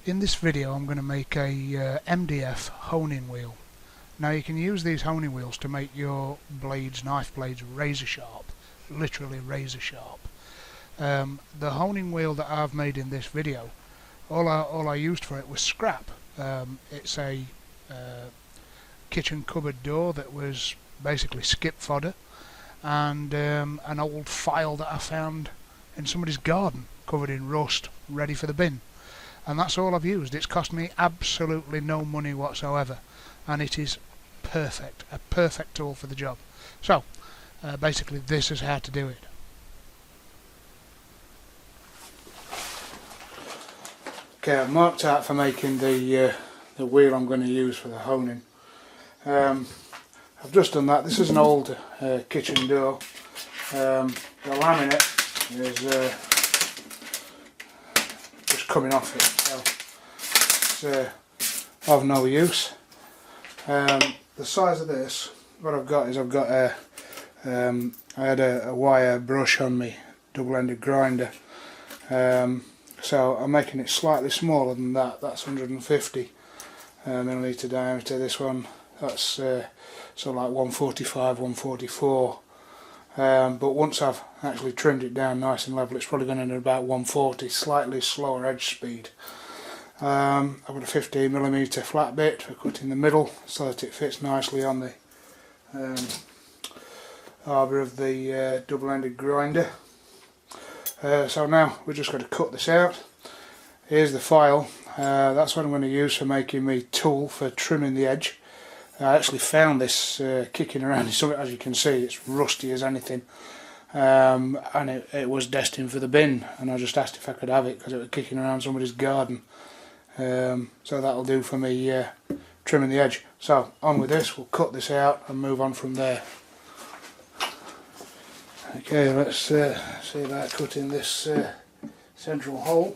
In this video I'm going to make a MDF honing wheel. Now you can use these honing wheels to make your blades, knife blades, razor sharp, literally razor sharp. The honing wheel that I've made in this video, all I used for it was scrap. It's a kitchen cupboard door that was basically skip fodder, and an old file that I found in somebody's garden covered in rust, ready for the bin. And that's all I've used. It's cost me absolutely no money whatsoever, and it is perfect, a perfect tool for the job. So basically this is how to do it. Okay, I've marked out for making the wheel I'm going to use for the honing. I've just done that. This is an old kitchen door. The laminate is just coming off it, so it's of no use. The size of this, what I've got is I had a wire brush on me, double-ended grinder. So I'm making it slightly smaller than that. That's 150 millimeter diameter. This one, that's so like 145, 144. But once I've actually trimmed it down nice and level, it's probably going to do about 140, slightly slower edge speed. I've got a 15 millimeter flat bit for cutting the middle so that it fits nicely on the arbor of the double-ended grinder. So now we're just going to cut this out. Here's the file. That's what I'm going to use for making my tool for trimming the edge. I actually found this kicking around in something, as you can see, it's rusty as anything, and it was destined for the bin, and I just asked if I could have it because it was kicking around somebody's garden. So that'll do for me trimming the edge. So on with this, we'll cut this out and move on from there. Okay, let's see about cutting this central hole.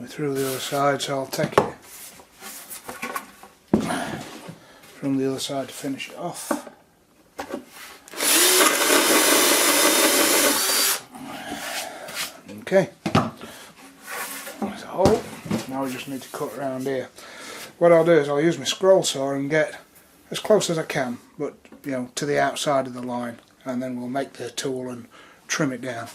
Through the other side, so I'll take it from the other side to finish it off. Okay, there's a hole. Now we just need to cut around here. What I'll do is I'll use my scroll saw and get as close as I can, but you know, to the outside of the line, and then we'll make the tool and trim it down.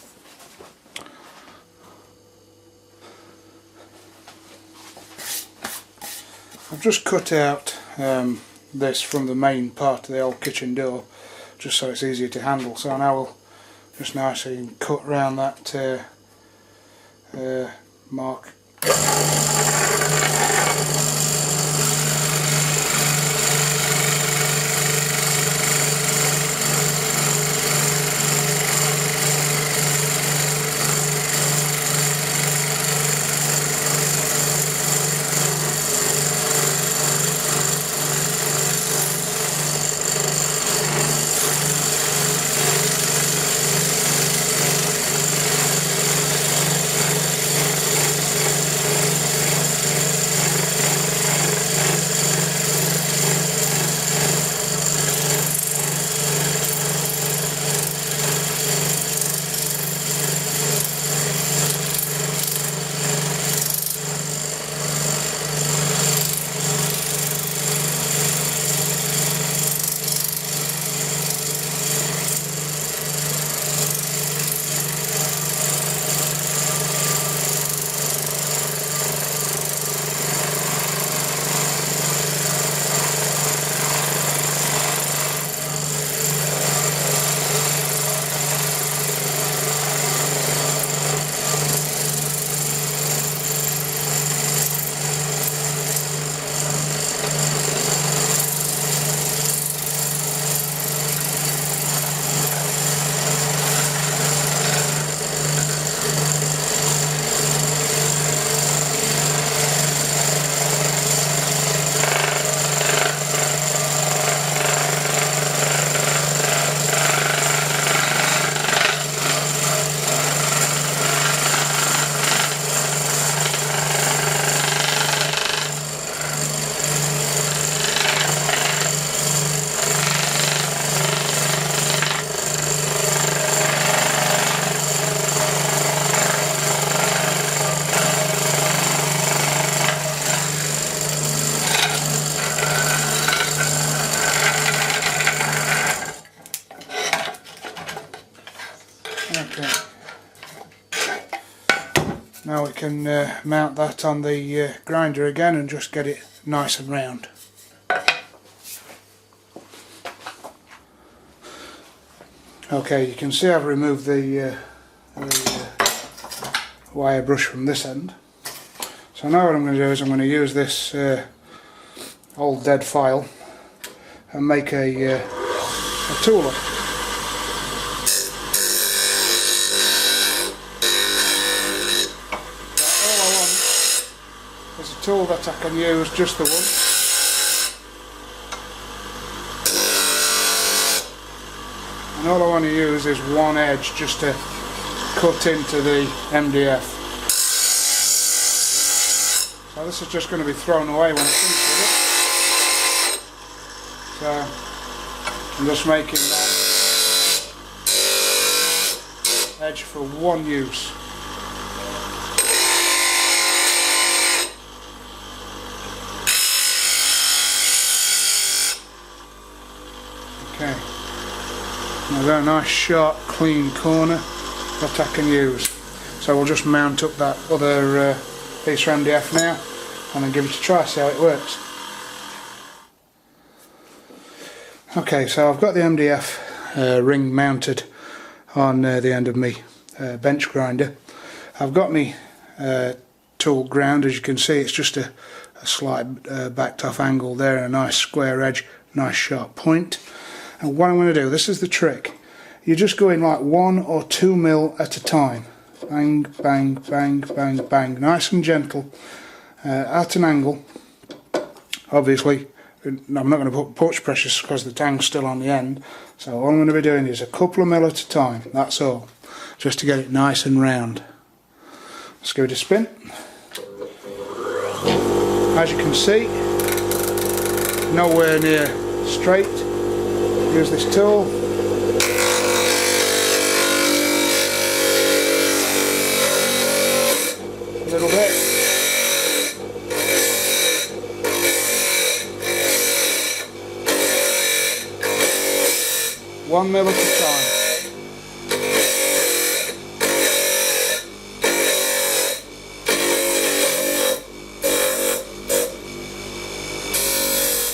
I've just cut out this from the main part of the old kitchen door, just so it's easier to handle. So now we'll just nicely cut around that mark. Now we can mount that on the grinder again and just get it nice and round. Okay, you can see I've removed the wire brush from this end. So now what I'm going to do is I'm going to use this old dead file and make a tool up. All I want is a tool that I can use just the once. And all I want to use is one edge just to cut into the MDF. So this is just going to be thrown away when I finish with it. So I'm just making that edge for one use. Okay. Now got a nice sharp clean corner that I can use. So we'll just mount up that other piece of MDF now and then give it a try, see how it works. Okay, so I've got the MDF ring mounted on the end of my bench grinder. I've got my tool ground. As you can see, it's just a slight backed off angle there and a nice square edge, nice sharp point. And what I'm going to do, this is the trick, you just go in like 1 or 2 mil at a time. Bang, bang, bang, bang, bang, nice and gentle, at an angle. Obviously, I'm not going to put push pressures because the tang's still on the end, so all I'm going to be doing is a couple of mil at a time, that's all, just to get it nice and round. Let's give it a spin. As you can see, nowhere near straight. Use this tool. A little bit. One mil at a time.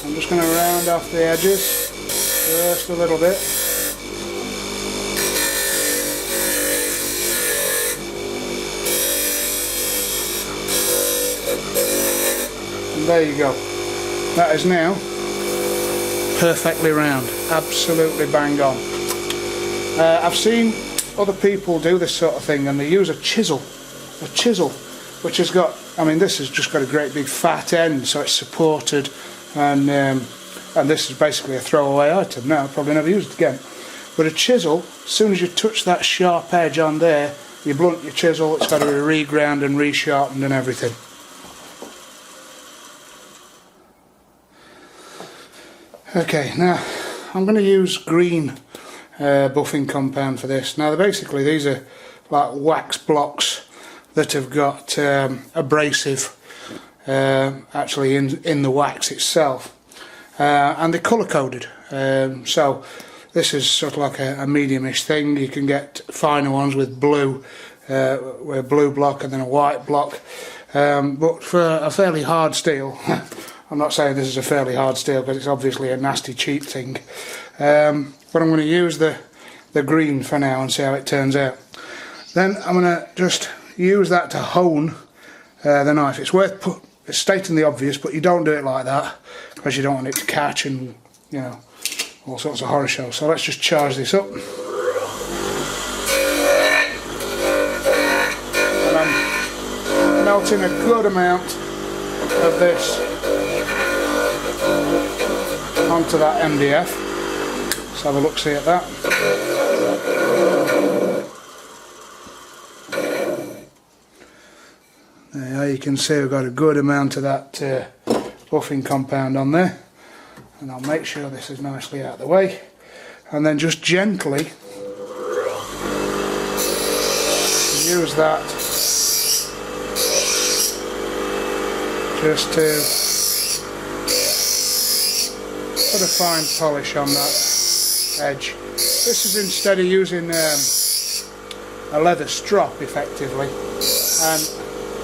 I'm just going to round off the edges. Just a little bit. And there you go. That is now perfectly round. Absolutely bang on. I've seen other people do this sort of thing and they use a chisel. A chisel which has got, I mean this has just got a great big fat end so it's supported and this is basically a throwaway item now, I'll probably never use it again. But a chisel, as soon as you touch that sharp edge on there, you blunt your chisel, it's got to be re-ground and re-sharpened and everything. Okay, now I'm going to use green buffing compound for this. Now basically these are like wax blocks that have got abrasive actually in the wax itself. And they're colour coded, so this is sort of like a medium-ish thing. You can get finer ones with blue, a blue block and then a white block, but for a fairly hard steel, I'm not saying this is a fairly hard steel because it's obviously a nasty cheap thing, but I'm going to use the green for now and see how it turns out. Then I'm going to just use that to hone the knife. It's worth stating the obvious, but you don't do it like that because you don't want it to catch and, you know, all sorts of horror shows. So let's just charge this up. And I'm melting a good amount of this onto that MDF. Let's have a look-see at that. There you can see we've got a good amount of that buffing compound on there, and I'll make sure this is nicely out of the way and then just gently use that just to put a fine polish on that edge. This is instead of using a leather strop effectively, and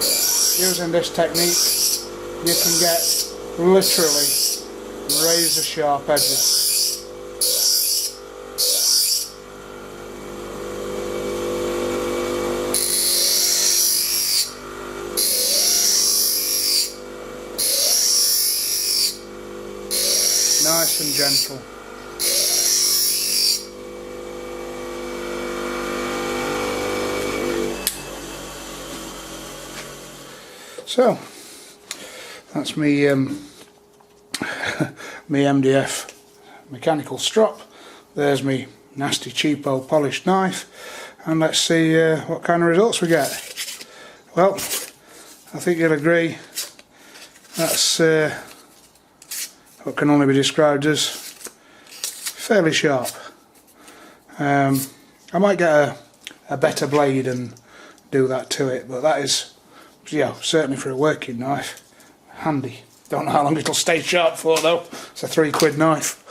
Using this technique, you can get literally razor sharp edges. Nice and gentle. So that's me me MDF mechanical strop. There's me nasty cheapo polished knife, and let's see what kind of results we get. Well, I think you'll agree that's what can only be described as fairly sharp. I might get a better blade and do that to it, but that is, yeah, certainly for a working knife, handy. Don't know how long it'll stay sharp for though. It's a £3 knife.